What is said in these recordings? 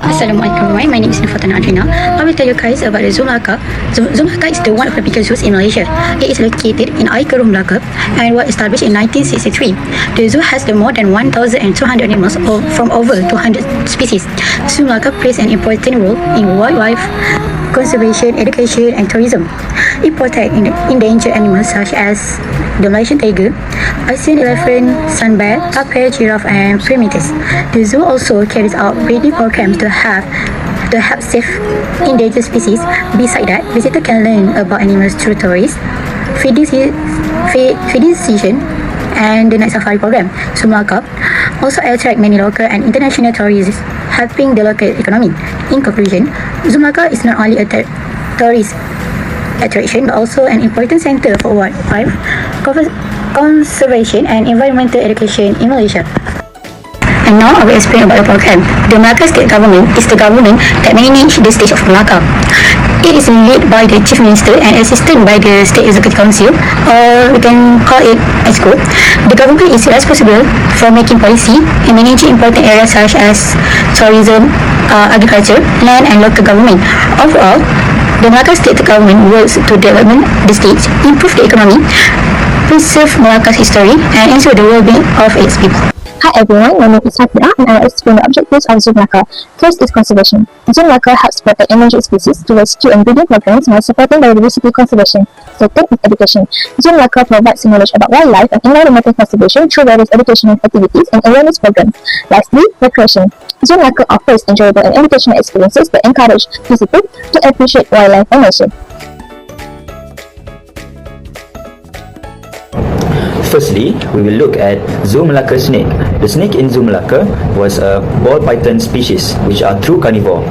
Assalamualaikum everyone, my name is FATHONAH ADRINA. I will tell you guys about the ZULKIFLI. ZULKIFLI is the one of the biggest zoos in Malaysia. It is located in ISYRAF, MELAKA and was established in 1963. The zoo has more than 1,200 animals from over 200 species. ZULKIFLI plays an important role in wildlife conservation, education and tourism. It protects endangered animals such as the Malaysian tiger, Asian elephant, sun bear, tapir, giraffe and primates. The zoo also carries out breeding programs to help save endangered species. Besides that, visitors can learn about animals through tours, feeding season and the night safari program. ZULKIFLI also attract many local and international tourists, helping the local economy. In conclusion, ZULKIFLI is not only a tourist attraction but also an important center for wildlife conservation and environmental education in Malaysia. And now I will explain about the program. The Melaka state government is the government that manages the state of Melaka. It is led by the chief minister and assisted by the state executive council, or we can call it EXCO. The government is responsible for making policy and managing important areas such as tourism, agriculture, land and local government. Overall, the Melaka state government works to develop the state, improve the economy, preserve Melaka's history and ensure the well-being of its people. Hi everyone, my name is ATHIRAH and I will explain the objectives of ZULKIFLI. First is conservation. ZULKIFLI helps protect endangered species through rescue and breeding programs while supporting biodiversity conservation. Second is education. ZULKIFLI provides knowledge about wildlife and environmental conservation through various educational activities and awareness programs. Lastly, recreation. ZULKIFLI offers enjoyable and educational experiences that encourage visitors to appreciate wildlife and nature. Firstly, we will look at Zoo Melaka snake. The snake in Zoo Melaka was a ball python species, which are true carnivore.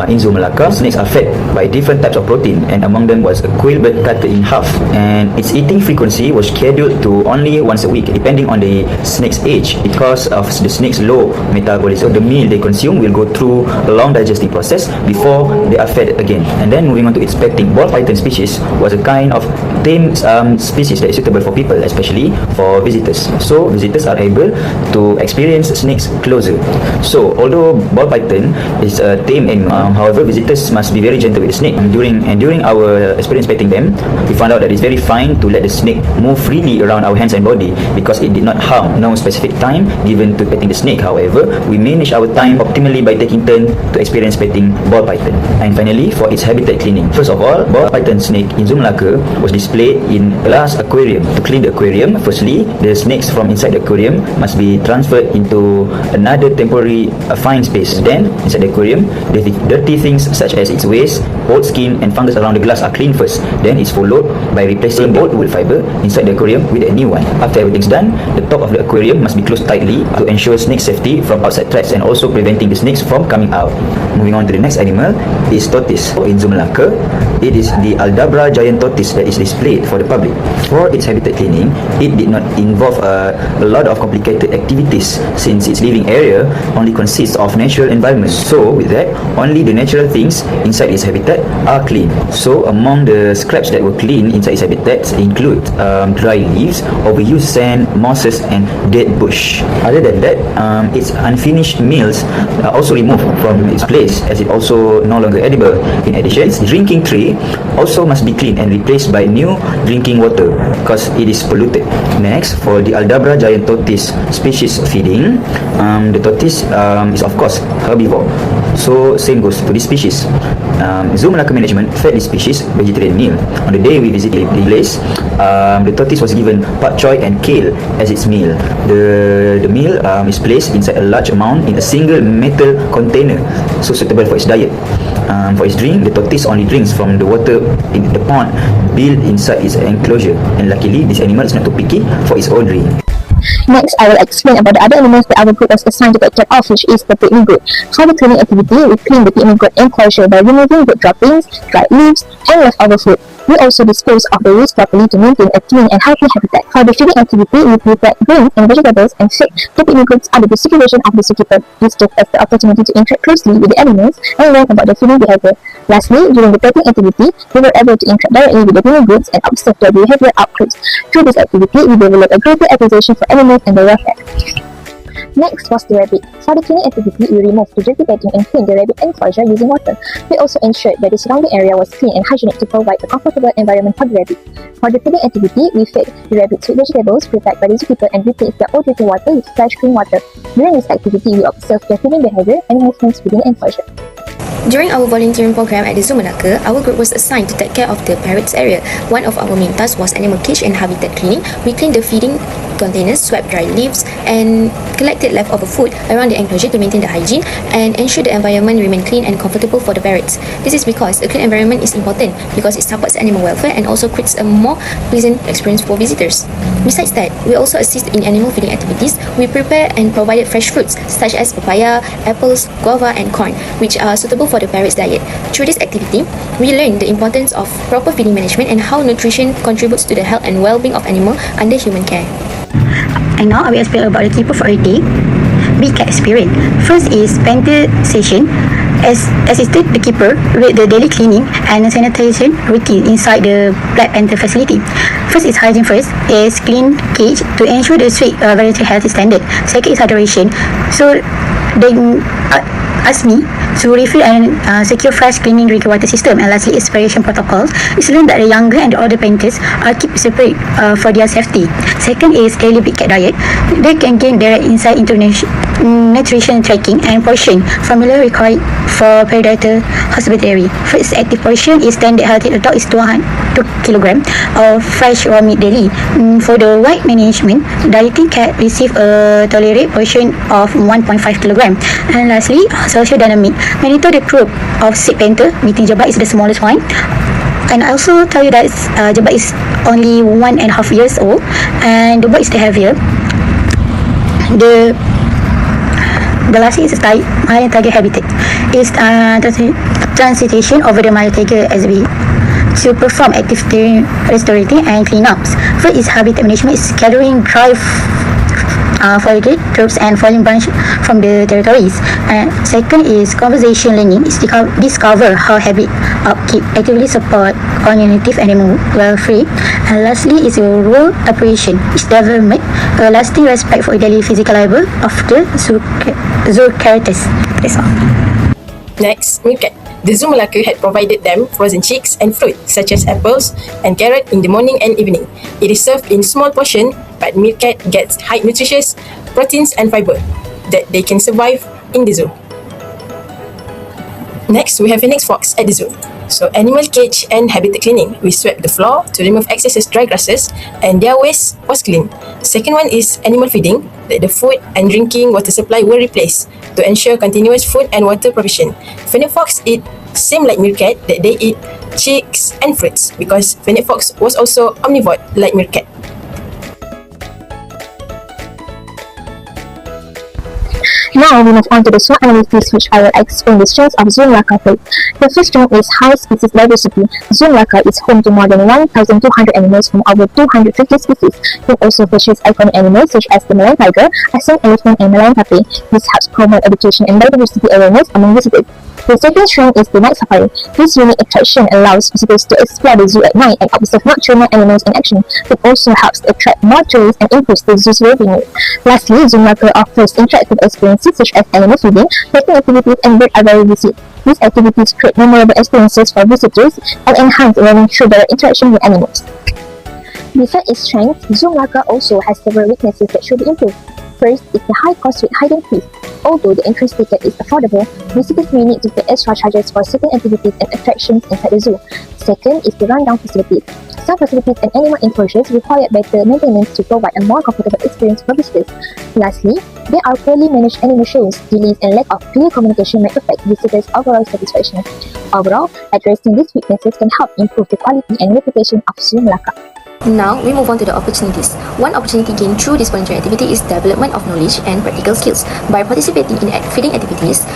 In Zoo Melaka, snakes are fed by different types of protein, and among them was a quail bird cut in half. And its eating frequency was scheduled to only once a week, depending on the snake's age. Because of the snake's low metabolism, the meal they consume will go through a long digesting process before they are fed again. And then moving on to its petting, ball python species was a kind of tame species that is suitable for people, especially for visitors. So visitors are able to experience snakes closer. So although ball python is a tame animal, however, visitors must be very gentle with the snake. During our experience petting them, we found out that it's very fine to let the snake move freely around our hands and body because it did not harm. No specific time given to petting the snake. However, we manage our time optimally by taking turn to experience petting ball python. And finally, for its habitat cleaning. First of all, ball python snake in Zoo Melaka was displayed in glass aquarium. To clean the aquarium, firstly, the snakes from inside the aquarium must be transferred into another temporary fine space. Then, inside the aquarium, the dirty things such as its waste, old skin and fungus around the glass are cleaned first. Then it's followed by replacing the old wood fiber inside the aquarium with a new one. After everything's done, the top of the aquarium must be closed tightly to ensure snake safety from outside threats and also preventing the snakes from coming out. Moving on to the next animal is tortoise. In Zoo Melaka, it is the Aldabra giant tortoise that is displayed for the public. For its habitat cleaning, it did not involve a lot of complicated activities since its living area only consists of natural environment. So with that, only the natural things inside its habitat are clean. So among the scraps that were clean inside its habitats include dry leaves, overused sand, mosses and dead bush. Other than that, its unfinished meals are also removed from its place as it also no longer edible. In addition, its drinking tray also must be cleaned and replaced by new drinking water because it is polluted. Next, for the Aldabra giant tortoise species feeding, the tortoise is of course herbivore. So same goes to this species. Zoo Melaka management fed this species vegetarian meal. On the day we visited the place, the tortoise was given pak choy and kale as its meal. The meal is placed inside a large amount in a single metal container, so suitable for its diet. For its drink, the tortoise only drinks from the water in the pond built inside its enclosure, and luckily this animal is not too picky for its own drink. Next, I will explain about the other animals that our group was assigned to take care of, which is the picnic goat. For the cleaning activity, we clean the picnic goat enclosure by removing goat droppings, dried leaves, and leftover food. We also dispose of the waste properly to maintain a clean and healthy habitat. For the feeding activity, we prepare grains and vegetables and feed the picnic goats under the supervision of the zookeeper. This gives us the opportunity to interact closely with the animals and learn about their feeding behavior. Lastly, during the petting activity, we were able to interact directly with the picnic goats and observe their behavior up close. Through this activity, we developed a greater appreciation for animals and their welfare. Next was the rabbit. For the cleaning activity, we removed the dirty bedding and cleaned the rabbit enclosure using water. We also ensured that the surrounding area was clean and hygienic to provide a comfortable environment for the rabbit. For the feeding activity, we fed the rabbits with vegetables prepared by the zookeeper and replaced their old drinking water with fresh clean water. During this activity, we observed their feeding behavior and movements within the enclosure. During our volunteering program at the Zoo Melaka, our group was assigned to take care of the parrots area. One of our main tasks was animal cage and habitat cleaning. We cleaned the feeding containers, swept dry leaves, and collected leftover food around the enclosure to maintain the hygiene and ensure the environment remained clean and comfortable for the parrots. This is because a clean environment is important because it supports animal welfare and also creates a more pleasant experience for visitors. Besides that, we also assist in animal feeding activities. We prepare and provided fresh fruits such as papaya, apples, guava, and corn, which are suitable for the parrot's diet. Through this activity, we learned the importance of proper feeding management and how nutrition contributes to the health and well-being of animals under human care. And now I will explain about the keeper for a day. Big cat experience. First is panther session. Assisted the keeper with the daily cleaning and sanitation routine inside the Black Panther facility. First is hygiene. First is clean cage to ensure the strict variety health standard. Second is hydration. So they asked me to refill and secure fresh cleaning drinking water system. And lastly, expiration protocols. It's learned that the younger and the older painters are kept separate for their safety. Second is daily big cat diet. They can gain direct insight into nutrition tracking and portion formula required for predator husbandry. First active portion is standard healthy adult is 2 kg of fresh raw meat daily. For the white management, dieting cat receive a tolerate portion of 1.5 kg. And lastly, social dynamic. Monitor the group of sick panther, meeting Jabat is the smallest one. And I also tell you that Jabat is only 1.5 years old and the boy is the heavier. The last is Malay tiger habitat. Is transitation over the Malay tiger SB to perform active restorative and cleanups. First is habitat management, is gathering dry foraged troops and falling branch from the territories. Second is conversation learning, is discover how habit upkeep actively support cognitive animal welfare. And lastly is your role operation, is development a lasting respect for daily physical labor of the zoo characters. That's all. Next, MEGAT. The Zoo Melaka had provided them frozen chicks and fruit such as apples and carrot in the morning and evening. It is served in small portion, but MEGAT gets high nutritious proteins and fiber that they can survive in the zoo. Next, we have Phoenix Fox at the zoo. So, animal cage and habitat cleaning. We swept the floor to remove excess dry grasses and their waste was clean. Second one is animal feeding, that the food and drinking water supply were replaced to ensure continuous food and water provision. Phoenix Fox eat same like meerkat, that they eat chicks and fruits because Phoenix Fox was also omnivore like meerkat. Now we move on to the SWOT analysis, which I will explain the strengths of Zoo Melaka first. The first strength is high species diversity. Zoo Melaka is home to more than 1,200 animals from over 250 species. It also features iconic animals such as the Malayan tiger, Assam elephant, and Malayan tapir. This helps promote education and biodiversity awareness among visitors. The second strength is the night safari. This unique attraction allows visitors to explore the zoo at night and observe nocturnal animals in action. It also helps attract more tourists and increase the zoo's revenue. Lastly, Zoo Melaka offers interactive experiences such as animal feeding, pet activities, and bird aviary visits. These activities create memorable experiences for visitors and enhance learning through their interaction with animals. Besides its strengths, Zoo Melaka also has several weaknesses that should be improved. First is the high cost with hidden fees. Although the entrance ticket is affordable, visitors may need to pay extra charges for certain activities and attractions inside the zoo. Second is the rundown facilities. Some facilities and animal enclosures require better maintenance to provide a more comfortable experience for visitors. Lastly, there are poorly managed animal shows. Delays and lack of clear communication may affect visitors' overall satisfaction. Overall, addressing these weaknesses can help improve the quality and reputation of Zoo Melaka. Now, we move on to the opportunities. One opportunity gained through this voluntary activity is development of knowledge and practical skills. By participating in feeding activities,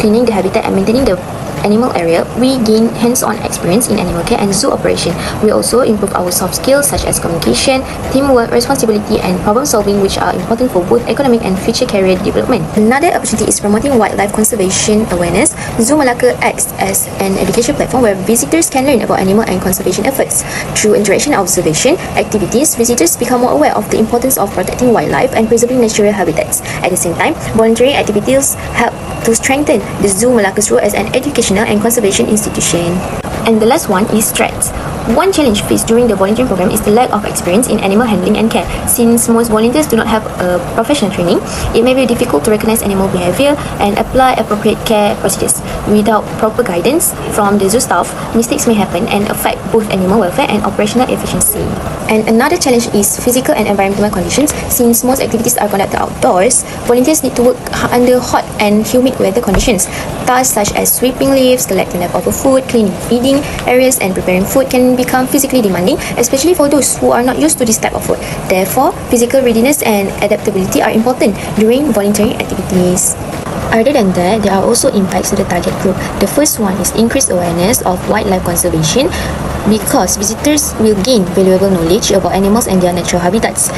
cleaning the habitat and maintaining the animal area, we gain hands-on experience in animal care and zoo operation. We also improve our soft skills such as communication, teamwork, responsibility, and problem solving, which are important for both economic and future career development. Another opportunity is promoting wildlife conservation awareness. Zoo Melaka acts as an education platform where visitors can learn about animal and conservation efforts. Through interaction and observation activities, visitors become more aware of the importance of protecting wildlife and preserving natural habitats. At the same time, volunteering activities help to strengthen the Zoo Melaka's role as an educational and conservation institution. And the last one is threats. One challenge faced during the volunteering program is the lack of experience in animal handling and care. Since most volunteers do not have a professional training, it may be difficult to recognize animal behavior and apply appropriate care procedures. Without proper guidance from the zoo staff, mistakes may happen and affect both animal welfare and operational efficiency. And another challenge is physical and environmental conditions. Since most activities are conducted outdoors, volunteers need to work under hot and humid weather conditions. Tasks such as sweeping leaves, collecting leftover food, cleaning feeding areas, and preparing food can become physically demanding, especially for those who are not used to this type of food. Therefore, physical readiness and adaptability are important during volunteering activities. Other than that, there are also impacts to the target group. The first one is increased awareness of wildlife conservation, because visitors will gain valuable knowledge about animals and their natural habitats.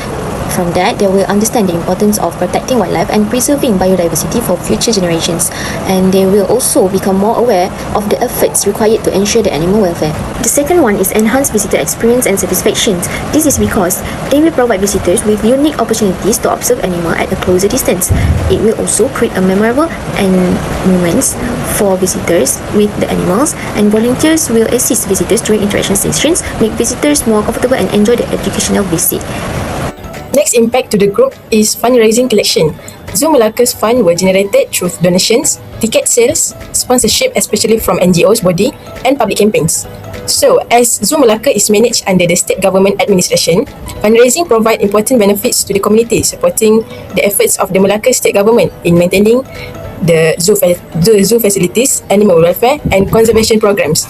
From that, they will understand the importance of protecting wildlife and preserving biodiversity for future generations. And they will also become more aware of the efforts required to ensure the animal welfare. The second one is enhanced visitor experience and satisfaction. This is because they will provide visitors with unique opportunities to observe animals at a closer distance. It will also create a memorable and moments for visitors with the animals, and volunteers will assist visitors during interaction sessions, make visitors more comfortable and enjoy the educational visit. Next impact to the group is fundraising collection. Zoo Melaka's fund were generated through donations, ticket sales, sponsorship especially from NGOs body, and public campaigns. So, as Zoo Melaka is managed under the state government administration, fundraising provide important benefits to the community, supporting the efforts of the Melaka state government in maintaining the zoo facilities, animal welfare, and conservation programs.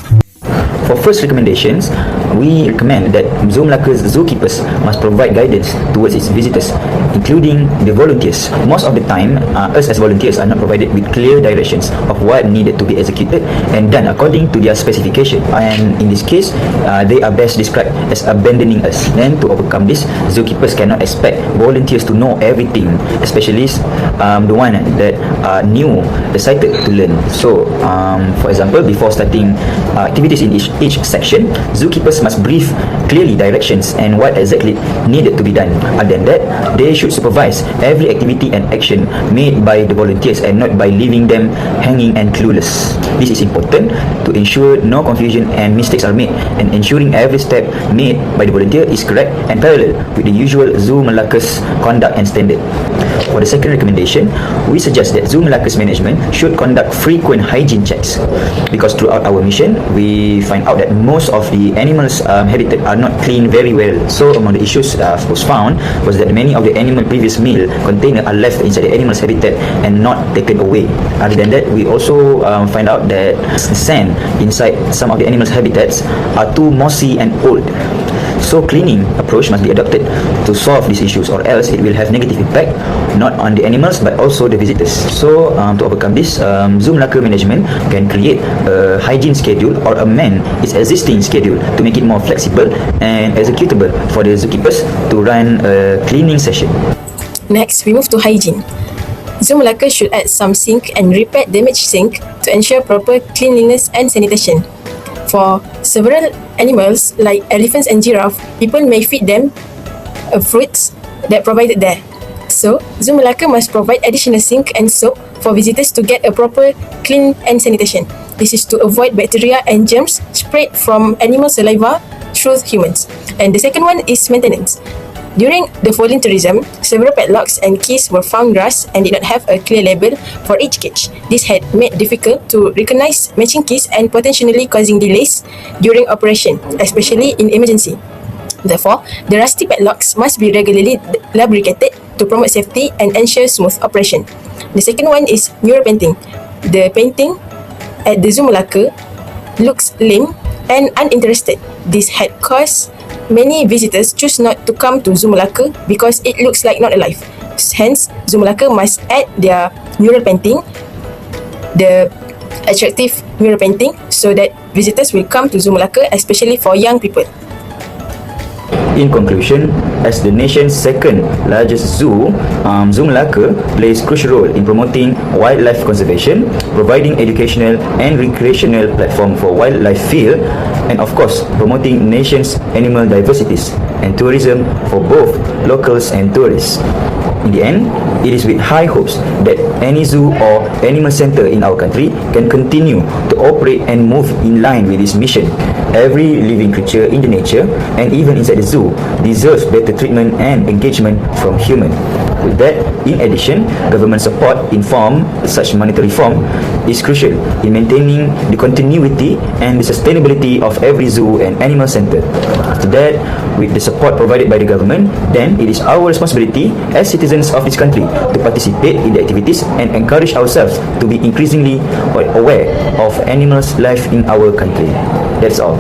For first recommendations, we recommend that Zoo Melaka's zookeepers must provide guidance towards its visitors, including the volunteers. Most of the time, us as volunteers are not provided with clear directions of what needed to be executed and done according to their specification. And in this case, they are best described as abandoning us. Then, to overcome this, zookeepers cannot expect volunteers to know everything, especially the one that are new, excited to learn. So, for example, before starting activities in each section, zookeepers must brief clearly directions and what exactly needed to be done. Other than that, they should supervise every activity and action made by the volunteers and not by leaving them hanging and clueless. This is important to ensure no confusion and mistakes are made, and ensuring every step made by the volunteer is correct and parallel with the usual Zoo Melaka's conduct and standard. For the second recommendation, we suggest that Zoo Melaka's management should conduct frequent hygiene checks, because throughout our mission, we find out that most of the animals' habitat are not clean very well. So among the issues was found was that many of the animal previous meal container are left inside the animal's habitat and not taken away. Other than that, we also find out that sand inside some of the animals' habitats are too mossy and old. So cleaning approach must be adopted to solve these issues, or else it will have negative impact not on the animals but also the visitors. So to overcome this, Zoo Melaka management can create a hygiene schedule or amend its existing schedule to make it more flexible and executable for the zookeepers to run a cleaning session. Next, we move to hygiene. Zoo Melaka should add some sink and repair damaged sink to ensure proper cleanliness and sanitation. For several animals like elephants and giraffe, people may feed them fruits that provided there. So, Zoo Melaka must provide additional sink and soap for visitors to get a proper clean and sanitation. This is to avoid bacteria and germs spread from animal saliva through humans. And the second one is maintenance. During the volunteerism, several padlocks and keys were found rust and did not have a clear label for each cage. This had made it difficult to recognize matching keys and potentially causing delays during operation, especially in emergency. Therefore, the rusty padlocks must be regularly lubricated to promote safety and ensure smooth operation. The second one is mural painting. The painting at the Zoo Melaka looks lame and uninterested. This had caused many visitors choose not to come to Zoo Melaka because it looks like not alive. Hence, Zoo Melaka must add their mural painting. The attractive mural painting so that visitors will come to Zoo Melaka, especially for young people. In conclusion, as the nation's second largest zoo, Zoo Melaka plays crucial role in promoting wildlife conservation, providing educational and recreational platform for wildlife field, and of course, promoting nation's animal diversities and tourism for both locals and tourists. In the end, it is with high hopes that any zoo or animal center in our country can continue to operate and move in line with its mission. Every living creature in the nature and even inside the zoo deserves better treatment and engagement from human. With that, in addition, government support in form such monetary reform is crucial in maintaining the continuity and the sustainability of every zoo and animal center. After that, with the support provided by the government, then it is our responsibility as citizens of this country to participate in the activities and encourage ourselves to be increasingly aware of animals' life in our country. That's all.